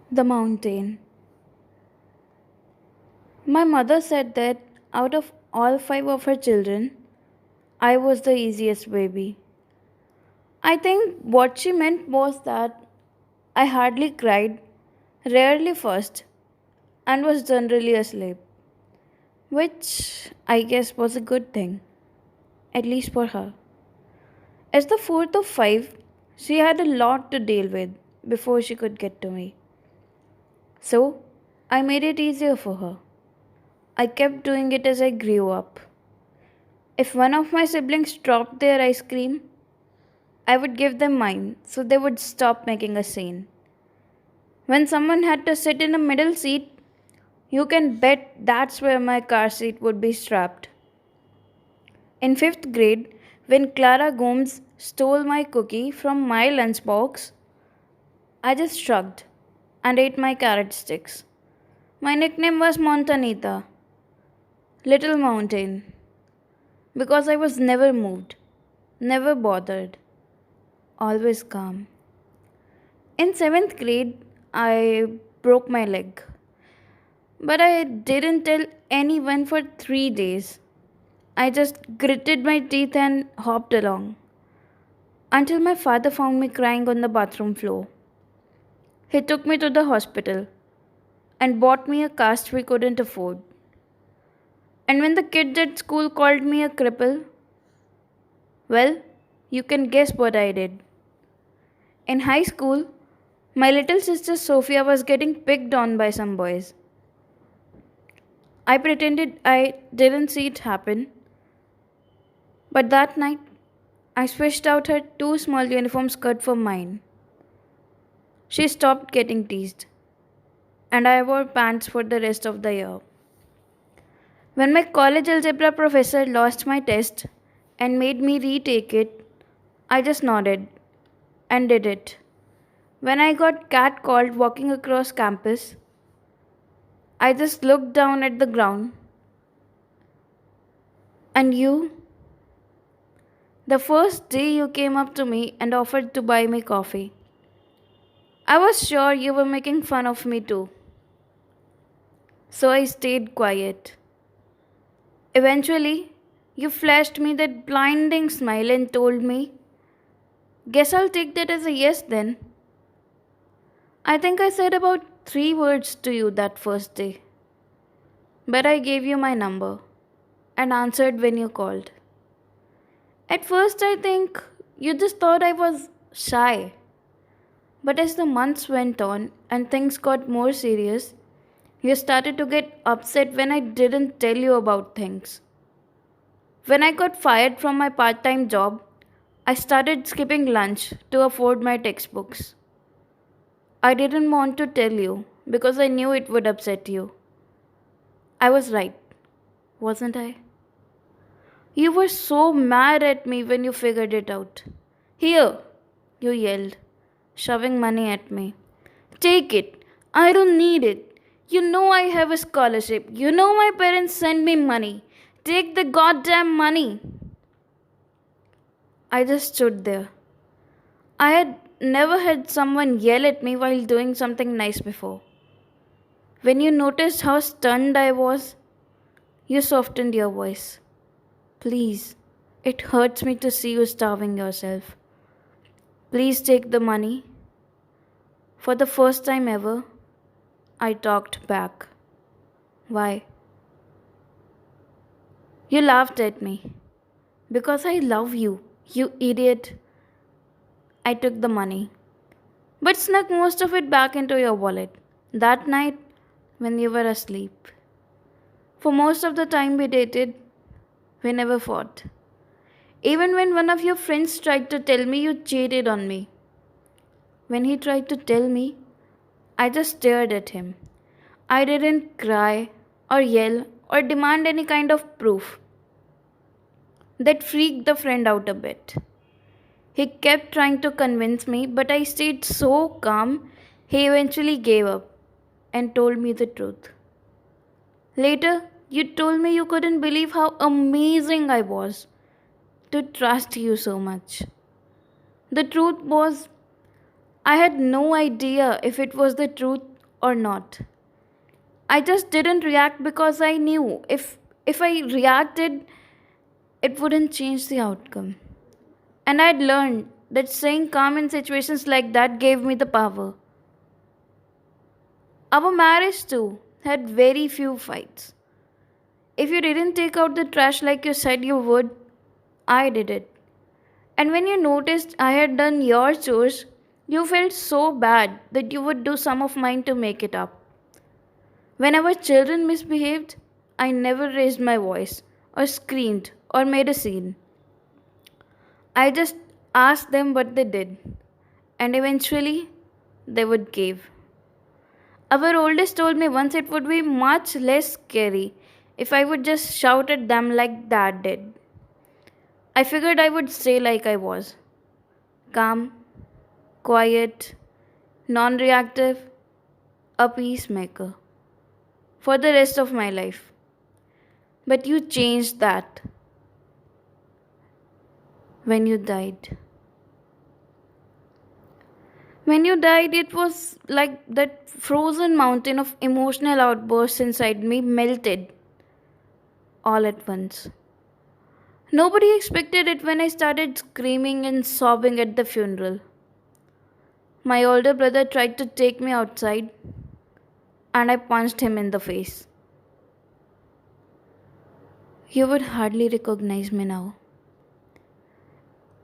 The mountain. My mother said that out of all five of her children, I was the easiest baby. I think what she meant was that I hardly cried, rarely fussed, and was generally asleep, which I guess was a good thing, at least for her. As the fourth of five, she had a lot to deal with before she could get to me. So, I made it easier for her. I kept doing it as I grew up. If one of my siblings dropped their ice cream, I would give them mine so they would stop making a scene. When someone had to sit in a middle seat, you can bet that's where my car seat would be strapped. In fifth grade, when Clara Gomes stole my cookie from my lunchbox, I just shrugged and ate my carrot sticks. My nickname was Montanita, Little Mountain, because I was never moved, never bothered, always calm. In seventh grade, I broke my leg, but I didn't tell anyone for 3 days. I just gritted my teeth and hopped along until my father found me crying on the bathroom floor. He took me to the hospital and bought me a cast we couldn't afford. And when the kids at school called me a cripple, well, you can guess what I did. In high school, my little sister Sophia was getting picked on by some boys. I pretended I didn't see it happen, but that night I switched out her two small uniform skirt for mine. She stopped getting teased, and I wore pants for the rest of the year. When my college algebra professor lost my test and made me retake it, I just nodded and did it. When I got catcalled walking across campus, I just looked down at the ground. And you? The first day you came up to me and offered to buy me coffee. I was sure you were making fun of me too, so I stayed quiet. Eventually, you flashed me that blinding smile and told me, "Guess I'll take that as a yes then." I think I said about 3 words to you that first day, but I gave you my number and answered when you called. At first, I think you just thought I was shy, but as the months went on and things got more serious, you started to get upset when I didn't tell you about things. When I got fired from my part time job, I started skipping lunch to afford my textbooks. I didn't want to tell you because I knew it would upset you. I was right, wasn't I? You were so mad at me when you figured it out. "Here," you yelled, shoving money at me. "Take it. I don't need it. You know I have a scholarship. You know my parents send me money. Take the goddamn money." I just stood there. I had never had someone yell at me while doing something nice before. When you noticed how stunned I was, you softened your voice. "Please, it hurts me to see you starving yourself. Please take the money." For the first time ever, I talked back. Why? You laughed at me. "Because I love you, you idiot." I took the money, but snuck most of it back into your wallet. That night, when you were asleep. For most of the time we dated, we never fought. Even when one of your friends tried to tell me you cheated on me. When he tried to tell me, I just stared at him. I didn't cry or yell or demand any kind of proof. That freaked the friend out a bit. He kept trying to convince me, but I stayed so calm, he eventually gave up and told me the truth. Later, you told me you couldn't believe how amazing I was to trust you so much. The truth was, I had no idea if it was the truth or not. I just didn't react because I knew if I reacted, it wouldn't change the outcome. And I'd learned that staying calm in situations like that gave me the power. Our marriage too had very few fights. If you didn't take out the trash like you said you would, I did it. And when you noticed I had done your chores, you felt so bad that you would do some of mine to make it up. When our children misbehaved, I never raised my voice, or screamed, or made a scene. I just asked them what they did, and eventually they would give. Our oldest told me once it would be much less scary if I would just shout at them like Dad did. I figured I would stay like I was, calm, quiet, non reactive, a peacemaker for the rest of my life. But you changed that when you died. When you died, it was like that frozen mountain of emotional outbursts inside me melted all at once. Nobody expected it when I started screaming and sobbing at the funeral. My older brother tried to take me outside, and I punched him in the face. You would hardly recognize me now.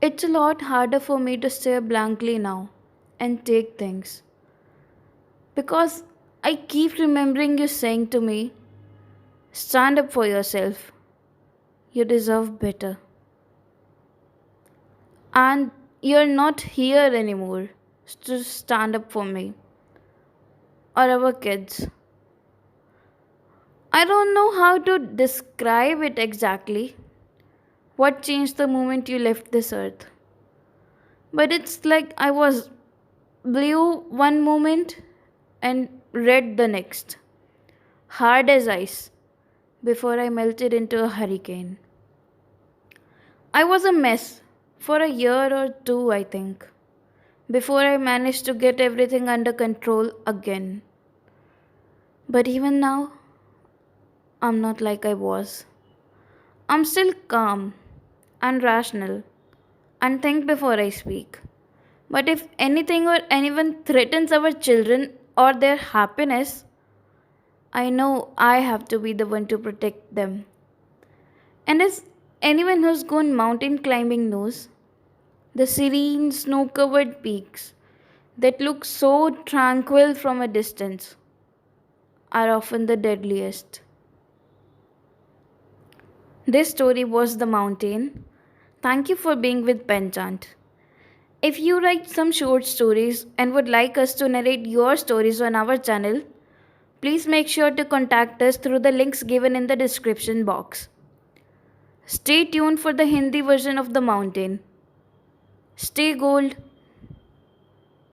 It's a lot harder for me to stare blankly now and take things because I keep remembering you saying to me, stand up for yourself. You deserve better. And you're not here anymore to stand up for me or our kids. I don't know how to describe it exactly. What changed the moment you left this earth? But it's like I was blue one moment and red the next, hard as ice, before I melted into a hurricane. I was a mess for a year or two, I think, before I managed to get everything under control again. But even now, I'm not like I was. I'm still calm and rational and think before I speak. But if anything or anyone threatens our children or their happiness, I know I have to be the one to protect them. And as anyone who's gone mountain climbing knows, the serene snow covered peaks that look so tranquil from a distance are often the deadliest. This story was The Mountain. Thank you for being with Penchant. If you write some short stories and would like us to narrate your stories on our channel, please make sure to contact us through the links given in the description box. Stay tuned for the Hindi version of The Mountain. Stay gold.